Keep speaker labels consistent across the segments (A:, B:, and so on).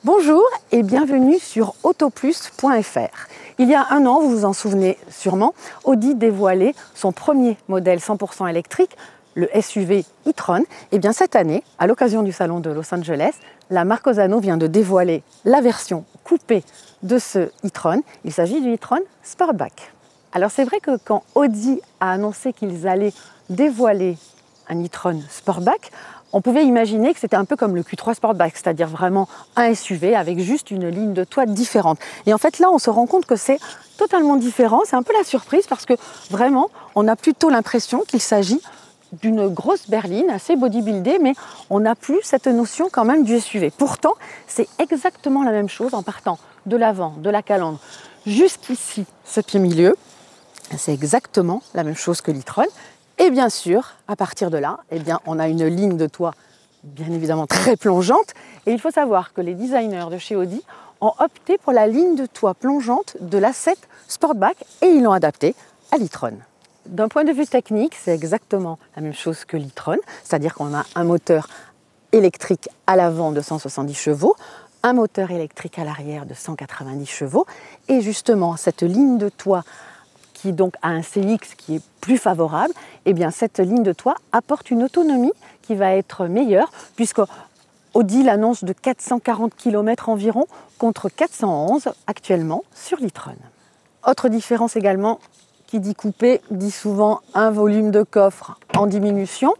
A: Bonjour et bienvenue sur autoplus.fr. Il y a un an, vous vous en souvenez sûrement, Audi dévoilait son premier modèle 100% électrique, le SUV e-tron. Et bien cette année, à l'occasion du salon de Los Angeles, la marque Ossano vient de dévoiler la version coupée de ce e-tron. Il s'agit du e-tron Sportback. Alors c'est vrai que quand Audi a annoncé qu'ils allaient dévoiler un e-tron Sportback, on pouvait imaginer que c'était un peu comme le Q3 Sportback, c'est-à-dire vraiment un SUV avec juste une ligne de toit différente. Et en fait là, on se rend compte que c'est totalement différent. C'est un peu la surprise parce que vraiment, on a plutôt l'impression qu'il s'agit d'une grosse berline assez bodybuildée, mais on n'a plus cette notion quand même du SUV. Pourtant, c'est exactement la même chose en partant de l'avant, de la calandre, jusqu'ici, ce pied milieu. C'est exactement la même chose que l'e-tron. Et bien sûr, à partir de là, on a une ligne de toit bien évidemment très plongeante. Et il faut savoir que les designers de chez Audi ont opté pour la ligne de toit plongeante de l'A7 Sportback et ils l'ont adaptée à l'e-tron. D'un point de vue technique, c'est exactement la même chose que l'e-tron, c'est-à-dire qu'on a un moteur électrique à l'avant de 170 chevaux, un moteur électrique à l'arrière de 190 chevaux, et justement cette ligne de toit qui donc a un CX qui est plus favorable, et bien cette ligne de toit apporte une autonomie qui va être meilleure, puisque Audi l'annonce de 440 km environ contre 411 actuellement sur l'e-tron. Autre différence également, qui dit coupé, dit souvent un volume de coffre en diminution.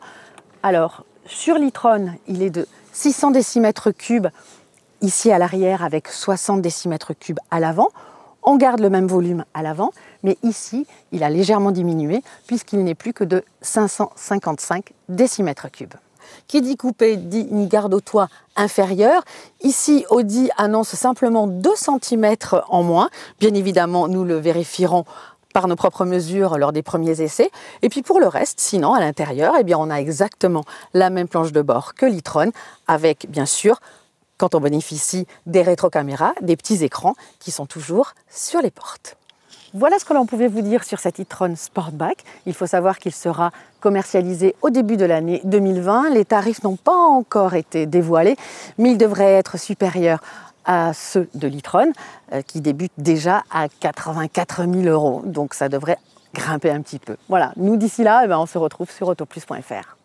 A: Alors sur l'e-tron, il est de 600 décimètres cubes ici à l'arrière avec 60 décimètres cubes à l'avant. On garde le même volume à l'avant, mais ici, il a légèrement diminué puisqu'il n'est plus que de 555 décimètres cubes. Qui dit coupé dit une garde au toit inférieure. Ici, Audi annonce simplement 2 cm en moins. Bien évidemment, nous le vérifierons par nos propres mesures lors des premiers essais. Et puis pour le reste, sinon, à l'intérieur, on a exactement la même planche de bord que l'e-tron, avec bien sûr, quand on bénéficie des rétrocaméras, des petits écrans qui sont toujours sur les portes. Voilà ce que l'on pouvait vous dire sur cet e-tron Sportback. Il faut savoir qu'il sera commercialisé au début de l'année 2020. Les tarifs n'ont pas encore été dévoilés, mais ils devraient être supérieurs à ceux de l'e-tron, qui débutent déjà à 84 000 €. Donc ça devrait grimper un petit peu. Voilà, nous d'ici là, on se retrouve sur autoplus.fr.